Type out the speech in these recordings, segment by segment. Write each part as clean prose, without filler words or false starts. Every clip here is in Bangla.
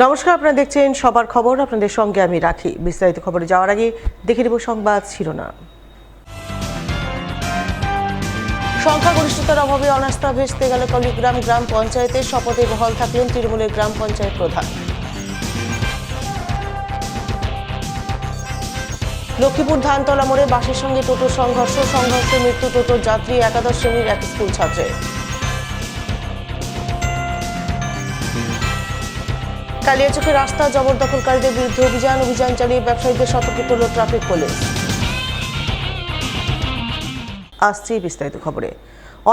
নমস্কার, আপনারা দেখছেন সবার খবর। আপনাদের সঙ্গে আমি রাখি। বিস্তারিত খবরে যাওয়ার আগে দেখে নেব সংবাদ শিরোনাম। সংখ্যাগরিষ্ঠতার অভাবে অনাস্থা ভেস্তে গেল কলিগ্রাম গ্রাম পঞ্চায়েতের। শপথে বহাল থাকলেন তৃণমূলের গ্রাম পঞ্চায়েত প্রধান। লক্ষ্মীপুর ধানতলা মোড়ে বাসের সঙ্গে টোটোর সংঘর্ষে মৃত্যু টোটোর যাত্রী, একাদশ শ্রেণীর এক স্কুল ছাত্রের। কালিয়াচকে রাস্তা জবরদখলকারীদের বিরুদ্ধে অভিযান চালিয়ে ব্যবসায়ীদের সতর্ক করল ট্রাফিক পুলিশ। আসছে বিস্তারিত খবরে।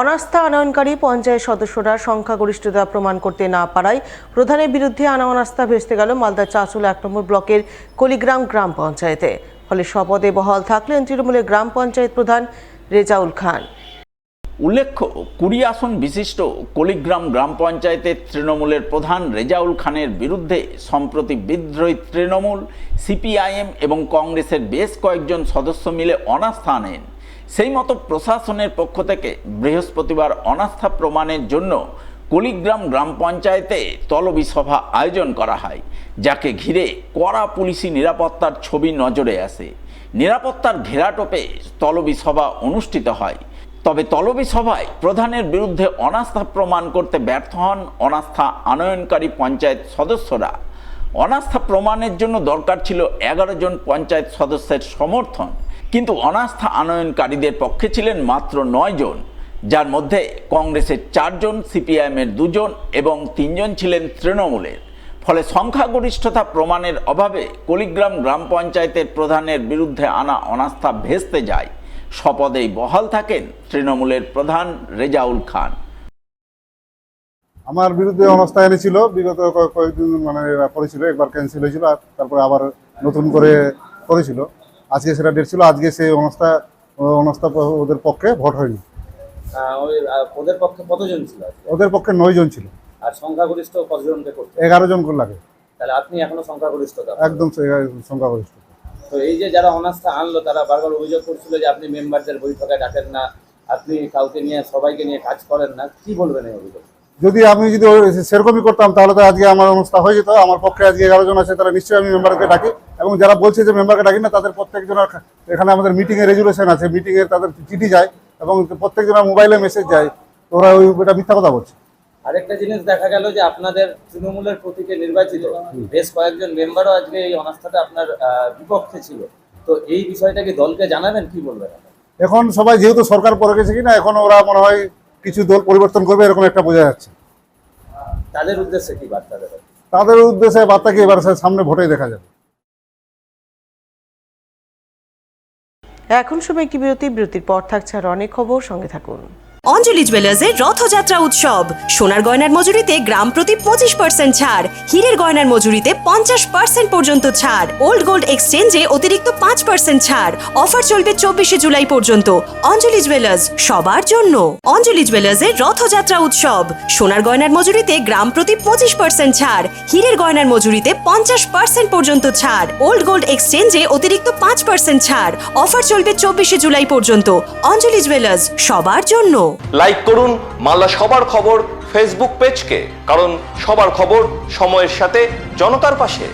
অনাস্থা আনয়নকারী পঞ্চায়েত সদস্যরা সংখ্যাগরিষ্ঠতা প্রমাণ করতে না পারায় প্রধানের বিরুদ্ধে আনা অনাস্থা ভেস্তে গেল মালদা চাঁচল ১ নম্বর ব্লকের কলিগ্রাম গ্রাম পঞ্চায়েতে। ফলে শপথে বহাল থাকলেন তৃণমূলের গ্রাম পঞ্চায়েত প্রধান রেজাউল খান। উল্লেখ্য, ২০ আসন বিশিষ্ট কলিগ্রাম গ্রাম পঞ্চায়েতের তৃণমূলের প্রধান রেজাউল খানের বিরুদ্ধে সম্প্রতি বিদ্রোহী তৃণমূল, সিপিআইএম এবং কংগ্রেসের বেশ কয়েকজন সদস্য মিলে অনাস্থা আনেন। সেই মতো প্রশাসনের পক্ষ থেকে বৃহস্পতিবার অনাস্থা প্রমাণের জন্য কলিগ্রাম গ্রাম পঞ্চায়েতে তলবি সভা আয়োজন করা হয়, যাকে ঘিরে কড়া পুলিশি নিরাপত্তার ছবি নজরে আসে। নিরাপত্তার ঘেরাটোপে তলবি সভা অনুষ্ঠিত হয়। তবে তলবি সভায় প্রধানের বিরুদ্ধে অনাস্থা প্রমাণ করতে ব্যর্থ হন অনাস্থা আনয়নকারী পঞ্চায়েত সদস্যরা। অনাস্থা প্রমাণের জন্য দরকার ছিল ১১ জন পঞ্চায়েত সদস্যের সমর্থন, কিন্তু অনাস্থা আনয়নকারীদের পক্ষে ছিলেন মাত্র ৯ জন, যার মধ্যে কংগ্রেসের ৪ জন, সিপিআইএমের ২ জন এবং ৩ জন ছিলেন তৃণমূলের। ফলে সংখ্যাগরিষ্ঠতা প্রমাণের অভাবে কলিগ্রাম গ্রাম পঞ্চায়েতের প্রধানের বিরুদ্ধে আনা অনাস্থা ভেস্তে যায়। শপথেই বহাল থাকেন তৃণমূলের প্রধান রেজাউল খান। আমার বিরুদ্ধে অনাস্থা এনেছিল, বিগত কয়েকদিন করেছিল, একবার ক্যান্সেল হয়েছিল, আর তারপরে আবার নতুন করে করেছিল। আজকে সেটা ডেট ছিল, আজকে সেই অনাস্থা ওদের পক্ষে ভোট হয়নি। ওদের পক্ষে কতজন ছিল? ওদের পক্ষে ৯ জন ছিল। আর সংখ্যাগরিষ্ঠ কতজনকে করতে? 11 জন করে লাগে। তাহলে আপনি এখনো সংখ্যাগরিষ্ঠতা? একদম সংখ্যাগরিষ্ঠ। তো এই যে যারা অনাস্থা আনলো, তারা বারবার অভিযোগ করছিল যে আপনি মেম্বারদের বৈঠকে ডাকেন না, আপনি কাউকে নিয়ে সবাইকে নিয়ে কাজ করেন না। কি বলবেন এই অভিযোগ? যদি আমি সেরকমই করতাম তাহলে তো আজকে আমার অনাস্থা হয়ে যেত। আমার পক্ষে আজকে 11 জন আছে, তারা নিশ্চয়ই আমি মেম্বারকে ডাকি। এবং যারা বলছে যে মেম্বারকে ডাকি না, তাদের প্রত্যেকজনের এখানে আমাদের মিটিংয়ে রেজুলেশন আছে, মিটিংয়ে তাদের চিঠি যায় এবং প্রত্যেকজনের মোবাইলে মেসেজ যায়। ওরা ওটা মিথ্যা কথা বলছে। আরেকটা জিনিস দেখা গেল যে আপনাদের তৃণমূলের প্রতীকে নির্বাচিত বেশ কয়েকজন মেম্বারও আজকে এই অনাস্থাতে আপনার বিপক্ষে ছিল। তো এই বিষয়টা কি দলকে জানাবেন? কি বলবেন? এখন সবাই যেহেতু সরকার পড়ে গেছে কিনা, এখন ওরা মনে হয় কিছু দল পরিবর্তন করবে, এরকম একটা বোঝা যাচ্ছে। তাদের উদ্দেশ্যে কি বার্তা দেবেন? তাদের উদ্দেশ্যে বার্তা কি এবার সামনে ভোটেই দেখা যাবে। এখন সময় একটি বিরতির পর থাকছে আর অনেক খবর। সঙ্গে থাকুন। অঞ্জলি জুয়েলার্সের রথযাত্রা উৎসব। সোনার গয়নার মজুরিতে গ্রাম প্রতি 25% ছাড়, হীরের গয়নার মজুরিতে 50% পর্যন্ত ছাড়, ওল্ড গোল্ড এক্সচেঞ্জে অতিরিক্ত 5% ছাড়। অফার চলবে 24শে জুলাই পর্যন্ত। অঞ্জলি জুয়েলার্স, সবার জন্য। অঞ্জলি জুয়েলার্সের রথযাত্রা উৎসব। সোনার গয়নার মজুরিতে গ্রাম প্রতি 25% ছাড়, হীরের গয়নার মজুরিতে 50% পর্যন্ত ছাড়, ওল্ড গোল্ড এক্সচেঞ্জে অতিরিক্ত 5% ছাড়। অফার চলবে 24শে জুলাই পর্যন্ত। অঞ্জলি জুয়েলার্স, সবার জন্য। লাইক করুন মালদা সবার খবর ফেসবুক পেজকে, কারণ সবার খবর সময়ের সাথে জনতার পাশে।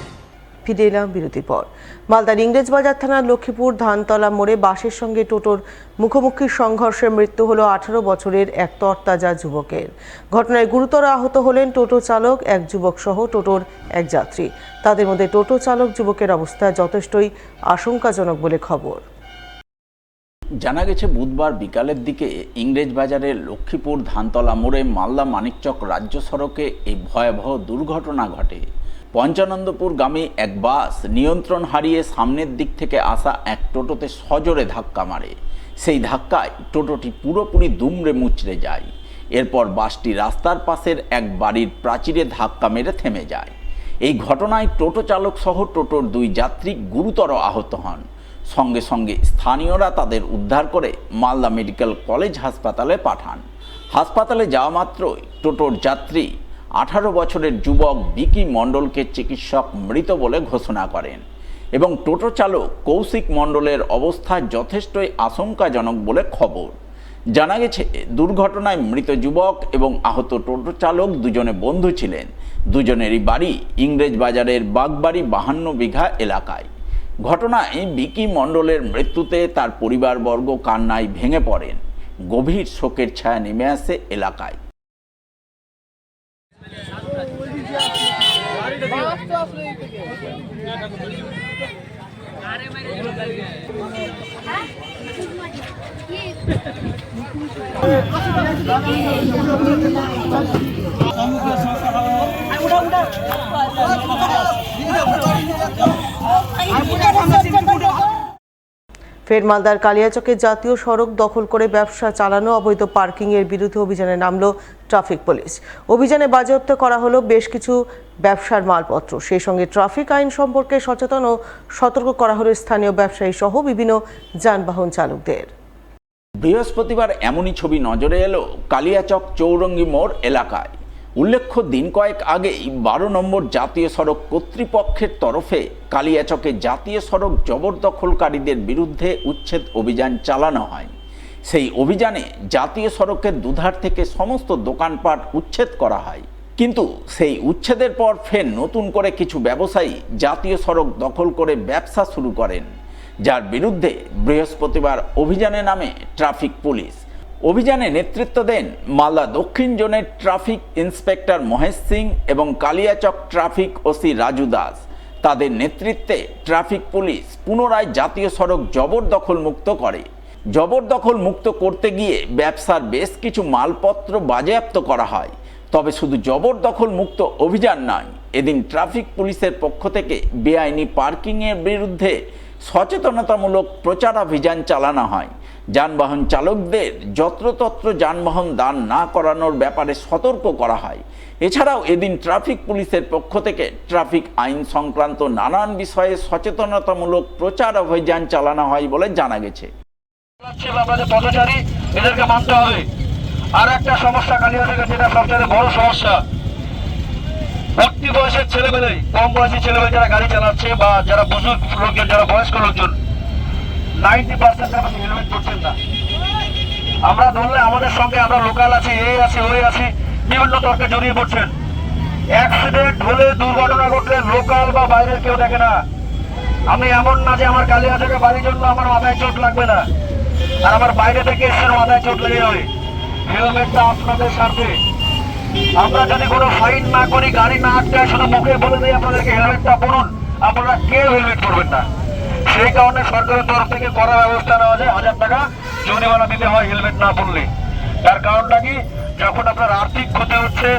ফিরে এলাম বিরতির পর। মালদার ইংরেজবাজার থানার লক্ষ্মীপুর ধানতলা মোড়ে বাসের সঙ্গে টোটোর মুখোমুখি সংঘর্ষে মৃত্যু হলো 18 বছরের এক তরতাজা যুবকের। ঘটনায় গুরুতর আহত হলেন টোটো চালক, এক যুবক সহ টোটোর এক যাত্রী। তাদের মধ্যে টোটো চালক যুবকের অবস্থা যথেষ্টই আশঙ্কাজনক বলে খবর। জানা গেছে, বুধবার বিকালের দিকে ইংরেজবাজারের লক্ষ্মীপুর ধানতলা মোড়ে মালদা মানিকচক রাজ্য সড়কে এই ভয়াবহ দুর্ঘটনা ঘটে। পঞ্চানন্দপুরগামী এক বাস নিয়ন্ত্রণ হারিয়ে সামনের দিক থেকে আসা এক টোটোতে সজোরে ধাক্কা মারে। সেই ধাক্কায় টোটোটি পুরোপুরি দুমড়ে মুচড়ে যায়। এরপর বাসটি রাস্তার পাশের এক বাড়ির প্রাচীরে ধাক্কা মেরে থেমে যায়। এই ঘটনায় টোটো চালক সহ টোটোর 2 যাত্রী গুরুতর আহত হন। সঙ্গে সঙ্গে স্থানীয়রা তাদের উদ্ধার করে মালদা মেডিকেল কলেজ হাসপাতালে পাঠান। হাসপাতালে যাওয়া মাত্রই টোটোর যাত্রী 18 বছরের যুবক বিকি মণ্ডলকে চিকিৎসক মৃত বলে ঘোষণা করেন এবং টোটো চালক কৌশিক মণ্ডলের অবস্থা যথেষ্টই আশঙ্কাজনক বলে খবর। জানা গেছে, দুর্ঘটনায় মৃত যুবক এবং আহত টোটো চালক দুজনে বন্ধু ছিলেন। দুজনেরই বাড়ি ইংরেজ বাজারের বাগবাড়ি 52 বিঘা এলাকায়। ঘটনায় বিকি মণ্ডলের মৃত্যুতে তার পরিবারবর্গ কান্নায় ভেঙে পড়েন। গভীর শোকের ছায়া নেমে আসে এলাকায়। ফের মালদার কালিয়াচকে জাতীয় সড়ক দখল করে ব্যবসা চালানো, অবৈধ পার্কিংয়ের বিরুদ্ধে অভিযানে নামল ট্রাফিক পুলিশ। অভিযানে বাজেয়াপ্ত করা হলো বেশ কিছু ব্যবসার মালপত্র। সেই সঙ্গে ট্রাফিক আইন সম্পর্কে সচেতন ও সতর্ক করা হলো স্থানীয় ব্যবসায়ী সহ বিভিন্ন যানবাহন চালকদের। বৃহস্পতিবার এমনই ছবি নজরে এলো কালিয়াচক চৌরঙ্গি মোড় এলাকায়। উল্লেখ্য, দিন কয়েক আগেই 12 নম্বর জাতীয় সড়ক কর্তৃপক্ষের তরফে কালিয়াচকে জাতীয় সড়ক জবরদখলকারীদের বিরুদ্ধে উচ্ছেদ অভিযান চালানো হয়। সেই অভিযানে জাতীয় সড়কের দুধার থেকে সমস্ত দোকানপাট উচ্ছেদ করা হয়। কিন্তু সেই উচ্ছেদের পর ফের নতুন করে কিছু ব্যবসায়ী জাতীয় সড়ক দখল করে ব্যবসা শুরু করেন, যার বিরুদ্ধে বৃহস্পতিবার অভিযানে নামে ট্রাফিক পুলিশ। অভিযানে নেতৃত্ব দেন মালদা দক্ষিণ জোনের ট্রাফিক ইন্সপেক্টর মহেশ সিং এবং কালিয়াচক ট্রাফিক ওসি রাজু দাস। তাদের নেতৃত্বে ট্রাফিক পুলিশ পুনরায় জাতীয় সড়ক জবরদখল মুক্ত করে। জবরদখল মুক্ত করতে গিয়ে ব্যবসার বেশ কিছু মালপত্র বাজেয়াপ্ত করা হয়। তবে শুধু জবরদখল মুক্ত অভিযান নয়, এদিন ট্রাফিক পুলিশের পক্ষ থেকে বেআইনি পার্কিংয়ের বিরুদ্ধে সচেতনতামূলক প্রচারাভিযান চালানো হয়। যানবাহন চালকদের যত্রতত্র যানবাহন দান না করানোর ব্যাপারে সতর্ক করা হয়। এছাড়াও এদিন ট্রাফিক পুলিশের পক্ষ থেকে ট্রাফিক আইন সংক্রান্ত নানান বিষয়ে সচেতনতামূলক প্রচার অভিযান চালানো হয় বলে জানা গেছে। আমাদের পথচারী এদেরকে মানতে হবে। আর একটা সমস্যা কালিয়াচকের, যেটা সবচেয়ে বড় সমস্যা, ভর্তি বয়সের ছেলেমেয়ে, কম বয়সী ছেলেমেয়ে যারা গাড়ি চালাচ্ছে বা যারা বুজুর্গ লোকজন, যারা বয়স্ক লোকজন, 90% হেলমেট পরছেন না। আমরা ধরলে আমাদের সঙ্গে আমরা লোকাল আছি, এই আছি, ওই আছি, বিভিন্ন তর্কে জড়িয়ে পড়ছেন। অ্যাক্সিডেন্ট হলে, দুর্ঘটনা ঘটলে লোকাল বা বাইরের কেউ দেখে না। আমি এমন না যে আমার কালিয়াচকে বাড়ির জন্য আমার মাথায় চোট লাগবে না, আর আমার বাইরে থেকে এসে মাথায় চোট লেগে যাবে। হেলমেটটা আপনাদের স্বার্থে। আমরা যদি কোনো ফাইন না করি, গাড়ি না আটকায়, শুধু মুখে বলে দিই আপনাদেরকে হেলমেটটা পরুন, আপনারা কেউ হেলমেট পরবেন না। সেই কারণে সরকারের তরফ থেকে কড়া ব্যবস্থা নেওয়া যায়, 1000 টাকা জরিমানা দিতে হয় হেলমেট না পরলে। তার কারণটা কি, যখন আপনার আর্থিক ক্ষতি হচ্ছে,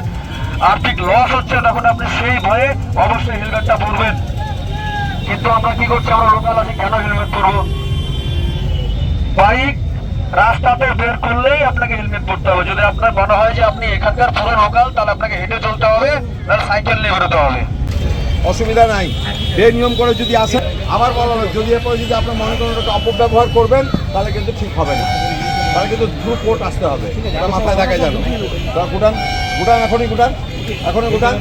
আর্থিক লস হচ্ছে, তখন আপনি সেই ভয়ে অবশ্যই হেলমেটটা পরবেন। কিন্তু আমরা কি করছি, আমরা লোকাল আছি, কেন হেলমেট পরবো? বাইক রাস্তাতে বের করলেই আপনাকে হেলমেট পরতে হবে। যদি আপনার মনে হয় যে আপনি এখানকার পুরো লোকাল, তাহলে আপনাকে হেঁটে চলতে হবে, তাহলে সাইকেল নিয়ে বেরোতে হবে। অসুবিধা নাই। নিয়ম করে যদি আসেন, আমার বলা হলো যদি এরপরে যদি আপনার মনে করেন ওটা অপব্যবহার করবেন, তাহলে কিন্তু ঠিক হবে না। তাহলে কিন্তু থ্রু কোর্ট আসতে হবে, এটা মাথায় থাকে জানো। গুটান গুটান এখনই গুটান, এখনই গুটান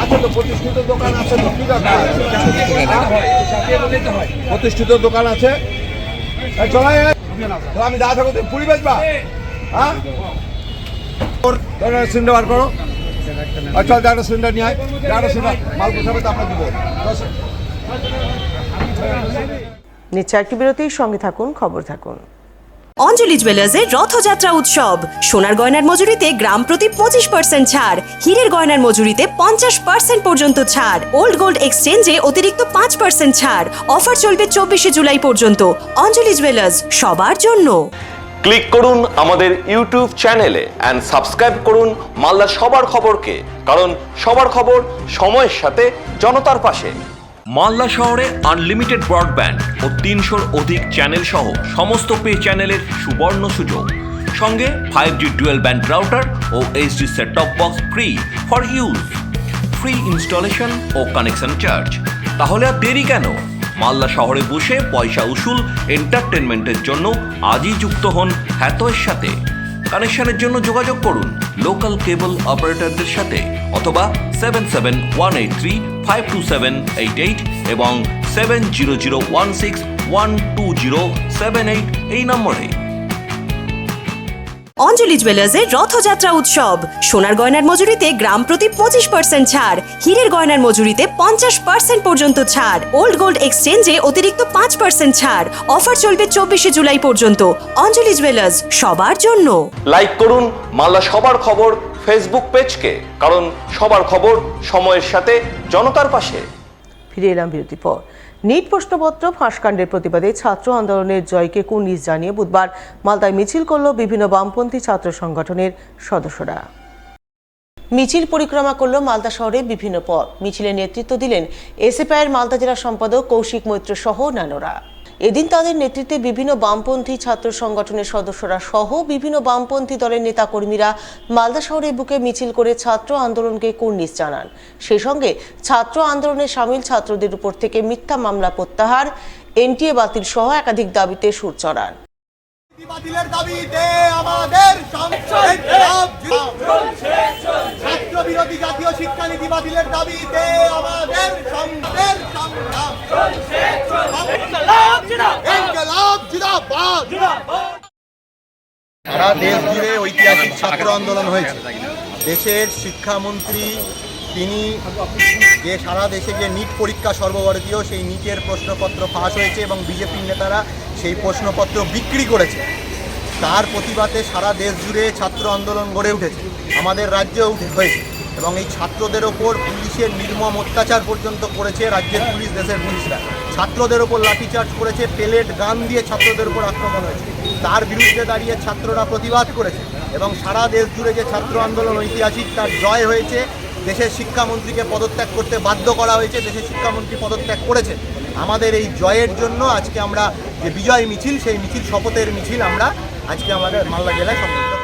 আছে তো, প্রতিষ্ঠিত দোকান আছে তো, কি দরকার? প্রতিষ্ঠিত দোকান আছে, চলাই আমি যা থাকো পুরি বেচবা। হ্যাঁ, সিলিন্ডার বার করো। আচ্ছা, একটা সিলিন্ডার নিয়ে আয়, একটা সিলিন্ডার মাল পোষাবে তো আপনার দিব। নিচ্ছে একটি বিরতির সঙ্গে থাকুন, খবর থাকুন। অঞ্জলি জুয়েলার্সের রথযাত্রা উৎসব, সোনার গয়নার মজুরিতে গ্রাম প্রতি 25% ছাড়, হীরের গয়নার মজুরিতে 50% পর্যন্ত ছাড়, ওল্ড গোল্ড এক্সচেঞ্জে অতিরিক্ত 5% ছাড়। অফার চলবে 24শে জুলাই পর্যন্ত। অঞ্জলি জুয়েলার্স, সবার জন্য। ক্লিক করুন আমাদের ইউটিউব চ্যানেলে এন্ড সাবস্ক্রাইব করুন মালদা সবার খবরকে, কারণ সবার খবর সময়ের সাথে জনতার পাশে। মালদা শহরে আনলিমিটেড ব্রডব্যান্ড ও 300-র অধিক চ্যানেল সহ সমস্ত পে চ্যানেলের সুবর্ণ সুযোগ, সঙ্গে 5G ডুয়েল ব্যান্ড রাউটার ও HD set top box free for use, free installation ও কানেকশন চার্জ। তাহলে আর দেরি কেন? মালদা শহরে বসে পয়সা উসুল এন্টারটেনমেন্টের জন্য আজই যুক্ত হন হ্যাথওয়ের সাথে। কানেকশনের জন্য যোগাযোগ করুন লোকাল কেবল অপারেটরদের সাথে অথবা 7718352788 এবং 7001612078 এই নম্বরে। অঞ্জলি জুয়েলার্সের রথযাত্রা উৎসব। সোনার গয়নার মজুরিতে গ্রাম প্রতি 25% ছাড়, হীরের গয়নার মজুরিতে 50% পর্যন্ত ছাড়, ওল্ড গোল্ড এক্সচেঞ্জে অতিরিক্ত 5% ছাড়। অফার চলবে 24শে জুলাই পর্যন্ত। অঞ্জলি জুয়েলার্স, সবার জন্য। লাইক করুন মালদা সবার খবর ফেসবুক পেজকে, কারণ সবার খবর সময়ের সাথে জনতার পাশে। ফিরে এলাম বিরতির পর। নিট প্রশ্নপত্র ফাঁসকাণ্ডের প্রতিবাদে ছাত্র আন্দোলনের জয়কে কুর্নিশ জানিয়ে বুধবার মালদায় মিছিল করল বিভিন্ন বামপন্থী ছাত্র সংগঠনের সদস্যরা। মিছিল পরিক্রমা করল মালদা শহরের বিভিন্ন পথ। মিছিলে নেতৃত্ব দিলেন এসএফআইয়ের মালদা জেলা সম্পাদক কৌশিক মৈত্র সহ অন্যান্যরা। এদিন তাদের নেতৃত্বে বিভিন্ন বামপন্থী ছাত্র সংগঠনের সদস্যরা সহ বিভিন্ন বামপন্থী দলের নেতাকর্মীরা মালদা শহরের বুকে মিছিল করে ছাত্র আন্দোলনকে কুর্নিশ জানান। সেই সঙ্গে ছাত্র আন্দোলনে সামিল ছাত্রদের উপর থেকে মিথ্যা মামলা প্রত্যাহার, এনটিএ বাতিল সহ একাধিক দাবিতে সুর চড়ান। বাতিলের দাবিতে আমাদের ছাত্র বিরোধী জাতীয় শিক্ষানীতি বাতিলের দাবিতে আমাদের সারা দেশ জুড়ে ঐতিহাসিক ছাত্র আন্দোলন হয়েছে। দেশের শিক্ষামন্ত্রী তিনি যে সারা দেশে যে নিট পরীক্ষা সর্বভারতীয়, সেই নিটের প্রশ্নপত্র ফাঁস হয়েছে এবং বিজেপির নেতারা সেই প্রশ্নপত্র বিক্রি করেছে। তার প্রতিবাদে সারা দেশ জুড়ে ছাত্র আন্দোলন গড়ে উঠেছে, আমাদের রাজ্যেও হয়েছে এবং এই ছাত্রদের ওপর পুলিশের নির্মম অত্যাচার পর্যন্ত করেছে রাজ্যের পুলিশ, দেশের পুলিশরা। ছাত্রদের ওপর লাঠিচার্জ করেছে, পেলেট গান দিয়ে ছাত্রদের ওপর আক্রমণ হয়েছে। তার বিরুদ্ধে দাঁড়িয়ে ছাত্ররা প্রতিবাদ করেছে এবং সারা দেশ জুড়ে যে ছাত্র আন্দোলন ঐতিহাসিক, তার জয় হয়েছে। দেশের শিক্ষামন্ত্রীকে পদত্যাগ করতে বাধ্য করা হয়েছে, দেশের শিক্ষামন্ত্রী পদত্যাগ করেছে। আমাদের এই জয়ের জন্য আজকে আমরা যে বিজয় মিছিল, সেই মিছিল শপথের মিছিল আমরা আজকে আমাদের মালদা জেলায় সংগঠিত করি।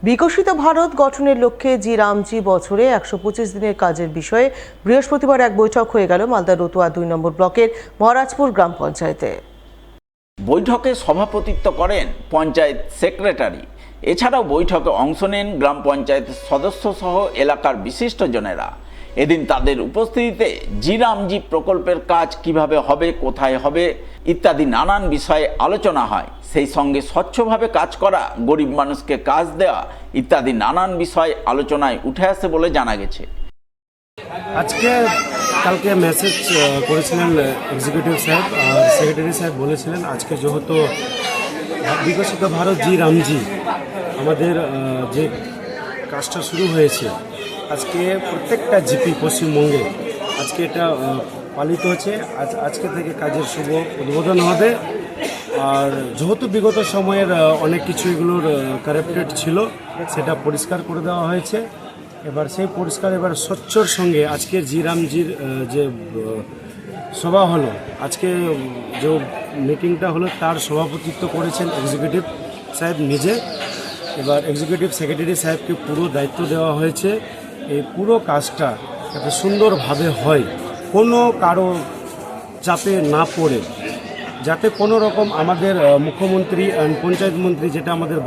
বিকশিত ভারত গঠনের লক্ষ্যে জি রামজি বছরে 125 দিনের কাজের বিষয়ে বৃহস্পতিবার এক বৈঠক হয়ে গেল মালদা রতুয়া 2 নম্বর ব্লকের মহারাজপুর গ্রাম পঞ্চায়েতে। বৈঠকে সভাপতিত্ব করেন পঞ্চায়েত সেক্রেটারি। এছাড়াও বৈঠকে অংশ নেন গ্রাম পঞ্চায়েতের সদস্য সহ এলাকার বিশিষ্টজনেরা। এদিন তাদের উপস্থিতিতে জি রামজি প্রকল্পের কাজ কিভাবে হবে, কোথায় হবে ইত্যাদি নানান বিষয়ে আলোচনা হয়। সেই সঙ্গে স্বচ্ছভাবে কাজ করা, গরিব মানুষকে কাজ দেওয়া ইত্যাদি নানান বিষয় আলোচনায় উঠে আসে বলে জানা গেছে। কালকে মেসেজ করেছিলেন এক্সিকিউটিভ সাহেব আর সেক্রেটারি সাহেব, বলেছিলেন আজকে যেহেতু বিকশিত ভারত জি রামজি আমাদের যে কাজটা শুরু হয়েছে, আজকে প্রত্যেকটা জিপি পশ্চিমবঙ্গে আজকে এটা পালিত হচ্ছে। আজকে থেকে কাজের শুভ উদ্বোধন হবে। আর যেহেতু বিগত সময়ের অনেক কিছু এগুলোর কারাপ্টেড ছিল, সেটা পরিষ্কার করে দেওয়া হয়েছে। এবার সেই পরিষ্কার এবার স্বচ্ছর সঙ্গে আজকে জি রামজির যে সভা হলো, আজকে যে মিটিংটা হলো, তার সভাপতিত্ব করেছেন এক্সিকিউটিভ সাহেব নিজে। এবার এক্সিকিউটিভ সেক্রেটারি সাহেবকে পুরো দায়িত্ব দেওয়া হয়েছে এই পুরো কাজটা যাতে সুন্দরভাবে হয়, কোনো কারো চাপে না পড়ে, যাতে কোনো রকম আমাদের মুখ্যমন্ত্রী অ্যান্ড পঞ্চায়েত মন্ত্রী, যেটা আমাদের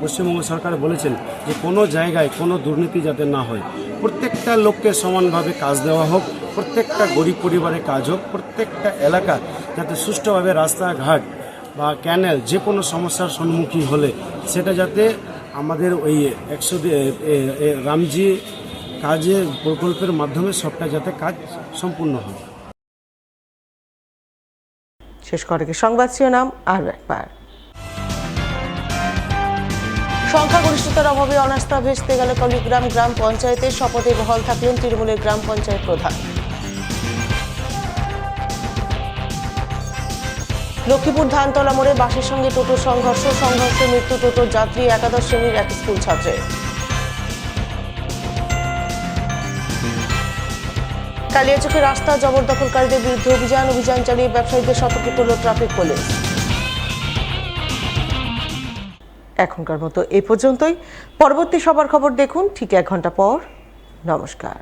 পশ্চিমবঙ্গ সরকার বলেছেন যে কোনো জায়গায় কোনো দুর্নীতি যাতে না হয়, প্রত্যেকটা লোককে সমানভাবে কাজ দেওয়া হোক, প্রত্যেকটা গরিব পরিবারে কাজ হোক, প্রত্যেকটা এলাকা যাতে সুষ্ঠুভাবে রাস্তাঘাট বা ক্যানেল যে কোনো সমস্যার সম্মুখীন হলে সেটা যাতে আমাদের ওই রামজি কাজের প্রকল্পের মাধ্যমে সবটা যাতে কাজ সম্পূর্ণ হয়। শেষ করে সংবাদ শিরোনাম আর একবার। সংখ্যাগরিষ্ঠতার অভাবে অনাস্থা ভেস্তে গেল কলিগ্রাম গ্রাম পঞ্চায়েতের। শপথে বহাল থাকলেন তৃণমূলের গ্রাম পঞ্চায়েত প্রধান। লক্ষ্মীপুর ধানতলা মোড়ে বাসের সঙ্গে টোটোর সংঘর্ষে মৃত্যু টোটোর যাত্রী, একাদশ শ্রেণীর এক স্কুল ছাত্রের। কালিয়াচকে রাস্তা জবরদখলকারীদের বিরুদ্ধে অভিযান চালিয়ে ব্যবসায়ীদের সতর্ক করল ট্রাফিক পুলিশ। এখনকার মতো এই পর্যন্তই। পরবর্তী সবার খবর দেখুন ঠিক 1 ঘন্টা পর। নমস্কার।